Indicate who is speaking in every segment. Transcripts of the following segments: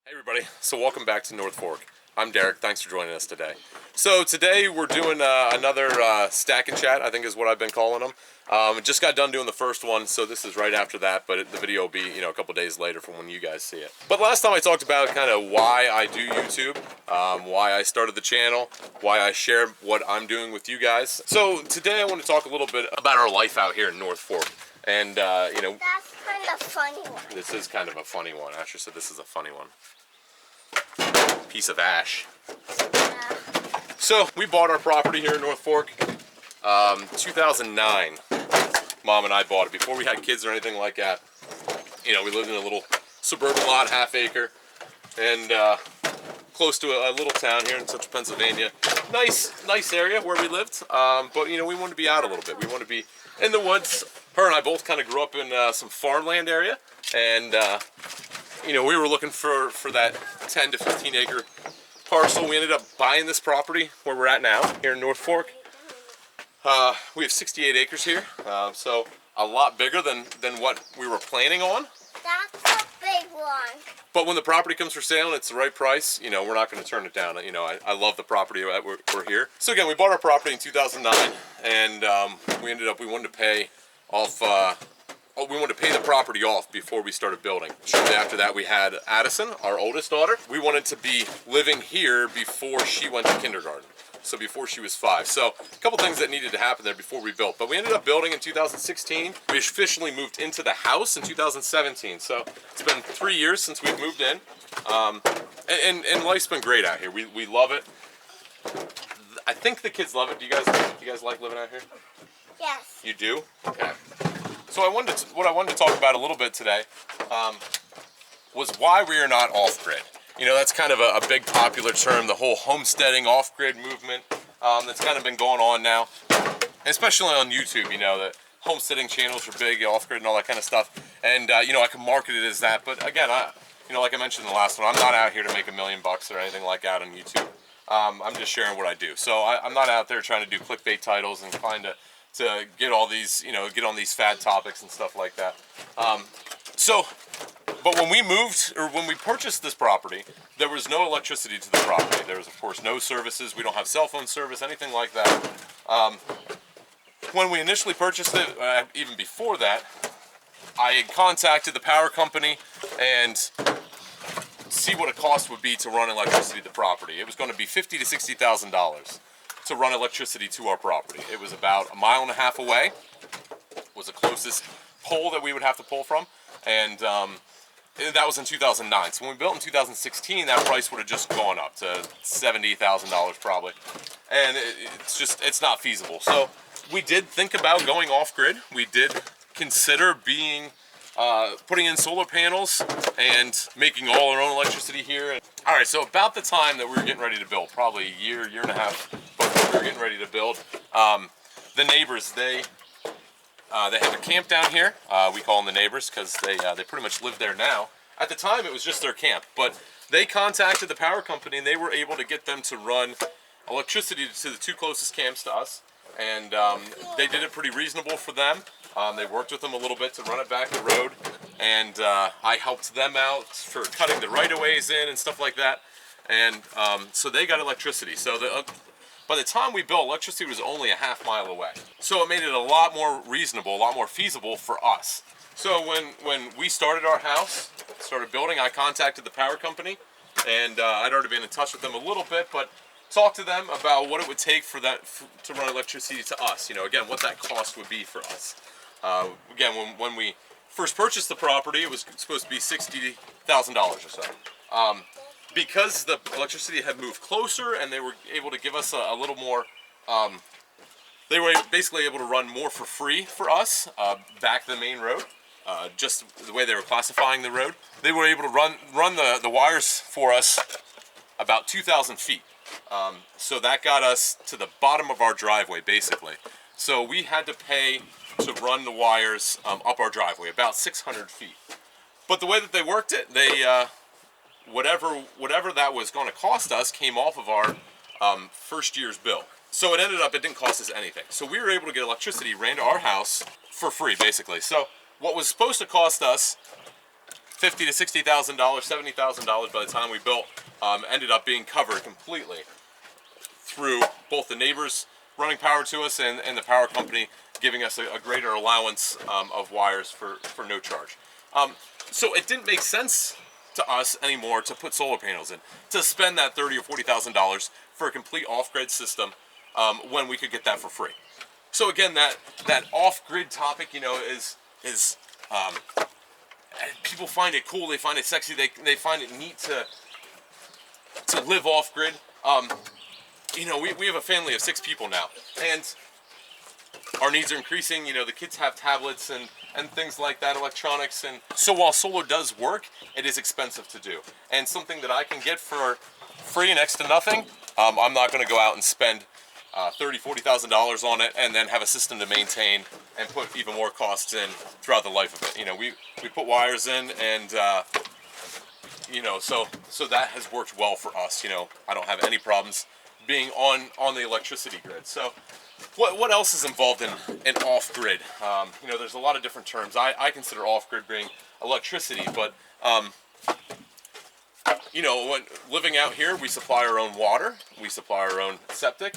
Speaker 1: Hey everybody, so welcome back to North Fork. I'm Derek, thanks for joining us today. So today we're doing another stack and chat, I think is what I've been calling them. Just got done doing the first one, so this is right after that, but the video will be, a couple days later from when you guys see it. But last time I talked about kind of why I do YouTube, why I started the channel, why I share what I'm doing with you guys. So today I want to talk a little bit about our life out here in North Fork. And,
Speaker 2: That's kind of funny one.
Speaker 1: This is kind of a funny one. Asher said this is a funny one. Piece of ash.
Speaker 2: Yeah.
Speaker 1: So we bought our property here in North Fork, 2009. Mom and I bought it before we had kids or anything like that. We lived in a little suburban lot, half acre, and close to a little town here in central Pennsylvania. Nice area where we lived, but we wanted to be out a little bit. We wanted to be in the woods. Her and I both kind of grew up in some farmland area, and we were looking for that 10 to 15 acre parcel. We ended up buying this property where we're at now, here in North Fork. We have 68 acres here, so a lot bigger than what we were planning on.
Speaker 2: That's a big one.
Speaker 1: But when the property comes for sale and it's the right price, we're not going to turn it down. I love the property that we're here. So again, we bought our property in 2009, and we wanted to pay off. We wanted to pay the property off before we started building. Shortly after that, we had Addison, our oldest daughter. We wanted to be living here before she went to kindergarten. So before she was 5. So a couple things that needed to happen there before we built. But we ended up building in 2016. We officially moved into the house in 2017. So it's been 3 years since we've moved in. And life's been great out here. We love it. I think the kids love it. Do you guys like living out here?
Speaker 2: Yes.
Speaker 1: You do? Okay. So what I wanted to talk about a little bit today was why we are not off-grid. That's kind of a big popular term, the whole homesteading off-grid movement that's kind of been going on now, and especially on YouTube. The homesteading channels are big, off-grid and all that kind of stuff, and I can market it as that. But again, like I mentioned in the last one, I'm not out here to make $1 million or anything like that on YouTube. I'm just sharing what I do. So I'm not out there trying to do clickbait titles and trying to get all these, get on these fad topics and stuff like that. But when we moved, or when we purchased this property, there was no electricity to the property. There was, of course, no services. We don't have cell phone service, anything like that. When we initially purchased it, even before that, I had contacted the power company and see what a cost would be to run electricity to the property. It was going to be $50,000 to $60,000 to run electricity to our property. It was about 1.5 miles away, was the closest pole that we would have to pull from, and that was in 2009. So when we built in 2016, that price would have just gone up to $70,000 probably, and it's not feasible. So we did think about going off-grid. We did consider putting in solar panels and making all our own electricity here. All right, so about the time that we were getting ready to build, probably a year and a half before we were getting ready to build, the neighbors, they have a camp down here. We call them the neighbors because they pretty much live there now. At the time, it was just their camp, but they contacted the power company and they were able to get them to run electricity to the 2 closest camps to us, and they did it pretty reasonable for them. They worked with them a little bit to run it back the road, and I helped them out for cutting the right-of-ways in and stuff like that, and so they got electricity. So by the time we built, electricity was only 1/2 mile away. So it made it a lot more reasonable, a lot more feasible for us. So when we started our house, started building, I contacted the power company, and I'd already been in touch with them a little bit, but talked to them about what it would take for that to run electricity to us. Again, what that cost would be for us. Again, when we first purchased the property, it was supposed to be $60,000 or so. Because the electricity had moved closer and they were able to give us a little more, they were basically able to run more for free for us back to the main road, just the way they were classifying the road. They were able to run the wires for us about 2,000 feet. So that got us to the bottom of our driveway, basically. So we had to pay to run the wires up our driveway, about 600 feet. But the way that they worked it, they whatever that was going to cost us came off of our first year's bill. So it didn't cost us anything. So we were able to get electricity ran to our house for free, basically. So what was supposed to cost us $50,000 to $60,000, $70,000 by the time we built, ended up being covered completely through both the neighbors running power to us and the power company giving us a greater allowance of wires for no charge. So it didn't make sense to us anymore to put solar panels in, to spend that $30,000 or $40,000 for a complete off-grid system when we could get that for free. So again, that off-grid topic, you know, is people find it cool, they find it sexy, they find it neat to live off-grid. You know, we have a family of 6 people now, and our needs are increasing. You know, the kids have tablets and things like that, electronics, and so while solar does work, it is expensive to do. And something that I can get for free, next to nothing, I'm not going to go out and spend $30,000, $40,000 on it and then have a system to maintain and put even more costs in throughout the life of it. You know, we put wires in, and you know, so that has worked well for us. You know, I don't have any problems being on the electricity grid. So what else is involved in off-grid? You know, there's a lot of different terms. I consider off-grid being electricity, but you know, when living out here, we supply our own water, we supply our own septic,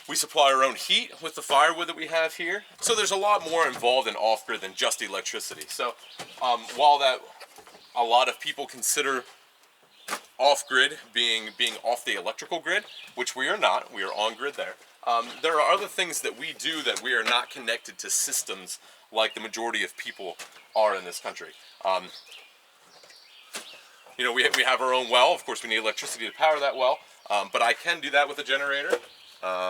Speaker 1: we supply our own heat with the firewood that we have here. So there's a lot more involved in off-grid than just electricity. So while that a lot of people consider off-grid being off the electrical grid, which we are not, we are on-grid there. There are other things that we do that we are not connected to systems like the majority of people are in this country. You know, we have our own well. Of course, we need electricity to power that well, but I can do that with a generator.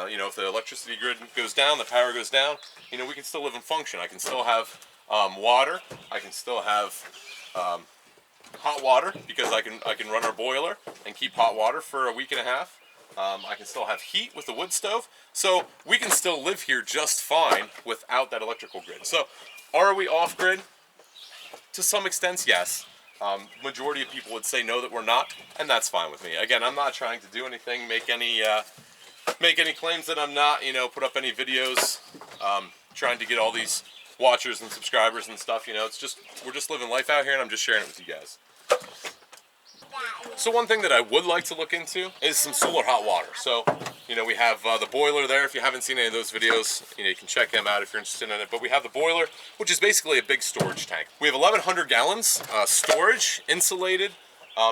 Speaker 1: You know, if the electricity grid goes down, the power goes down, you know, we can still live and function. I can still have water. I can still have hot water, because I can run our boiler and keep hot water for a week and a half. I can still have heat with the wood stove, so we can still live here just fine without that electrical grid. So are we off grid? To some extent, yes. Majority of people would say no, that we're not, and that's fine with me. Again, I'm not trying to do anything, make any claims that I'm not, you know, put up any videos trying to get all these watchers and subscribers and stuff. You know, it's just, we're just living life out here, and I'm just sharing it with you guys. So one thing that I would like to look into is some solar hot water. So, you know, we have the boiler there. If you haven't seen any of those videos, you know, you can check them out if you're interested in it. But we have the boiler, which is basically a big storage tank. We have 1,100 gallons storage, insulated,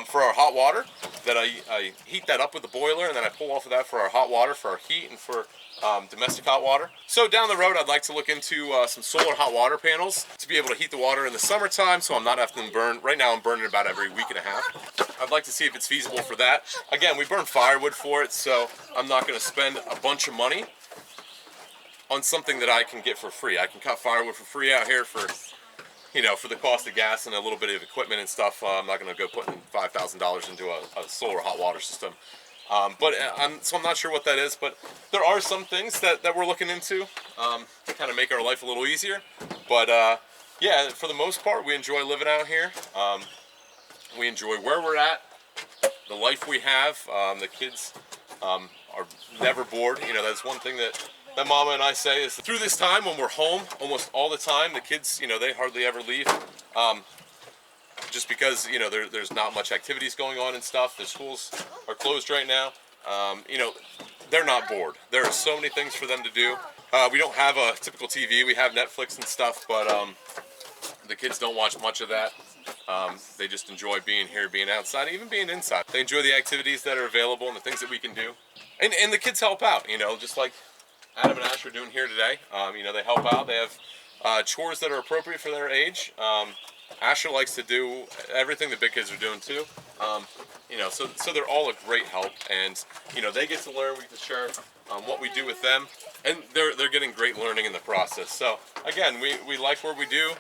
Speaker 1: for our hot water, that I heat that up with the boiler, and then I pull off of that for our hot water, for our heat, and for domestic hot water. So down the road, I'd like to look into some solar hot water panels to be able to heat the water in the summertime, so I'm not having to burn. Right now I'm burning about every week and a half. I'd like to see if it's feasible for that. Again, we burn firewood for it, so I'm not going to spend a bunch of money on something that I can get for free. I can cut firewood for free out here for, you know, for the cost of gas and a little bit of equipment and stuff. I'm not going to go putting $5,000 into a solar hot water system. So I'm not sure what that is, but there are some things that we're looking into to kind of make our life a little easier. But yeah, for the most part, we enjoy living out here. We enjoy where we're at, the life we have. The kids are never bored. You know, that's one thing that Mama and I say is, through this time when we're home almost all the time, the kids, you know, they hardly ever leave. Just because, you know, there's not much activities going on and stuff. The schools are closed right now. You know, they're not bored. There are so many things for them to do. We don't have a typical TV. We have Netflix and stuff, but the kids don't watch much of that. They just enjoy being here, being outside, even being inside. They enjoy the activities that are available and the things that we can do. And the kids help out, you know, just like Adam and Ash are doing here today. You know, they help out. They have chores that are appropriate for their age. Asher likes to do everything the big kids are doing too. You know, so they're all a great help, and you know, they get to learn. We get to share what we do with them, and they're getting great learning in the process. So again, we like what we do.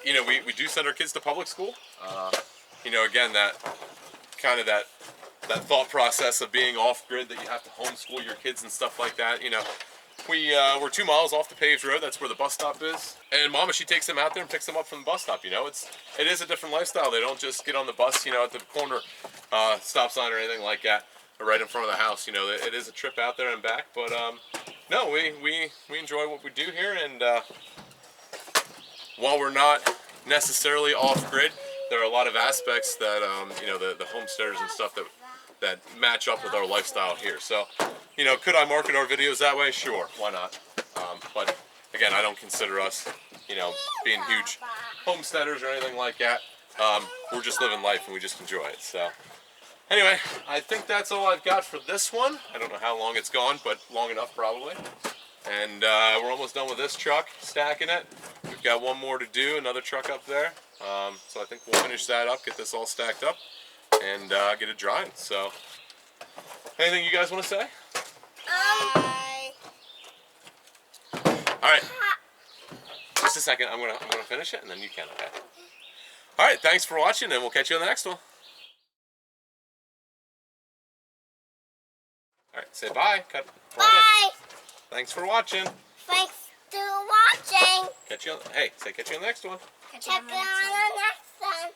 Speaker 1: You know, we do send our kids to public school. You know, again, that thought process of being off grid, that you have to homeschool your kids and stuff like that. You know, we're 2 miles off the paved road. That's where the bus stop is. And Mama, she takes them out there and picks them up from the bus stop. You know, it is a different lifestyle. They don't just get on the bus, you know, at the corner stop sign or anything like that, or right in front of the house. You know, it is a trip out there and back. But no, we enjoy what we do here. And while we're not necessarily off-grid. There are a lot of aspects that you know, the homesteaders and stuff that match up with our lifestyle here. So, you know, could I market our videos that way? Sure, why not? But again, I don't consider us, you know, being huge homesteaders or anything like that. We're just living life and we just enjoy it. So anyway, I think that's all I've got for this one. I don't know how long it's gone, but long enough probably. And we're almost done with this truck, stacking it. We've got one more to do, another truck up there. So I think we'll finish that up, get this all stacked up, and get it drying. So, anything you guys want to say? All right. Just a second. I'm gonna finish it, and then you can. Okay. All right. Thanks for watching, and we'll catch you on the next one. All right. Say bye. Cut.
Speaker 2: Bye.
Speaker 1: Thanks for watching.
Speaker 2: Thanks for watching.
Speaker 1: Catch you on. Hey, say catch you on the next one.
Speaker 2: Check you on the next one.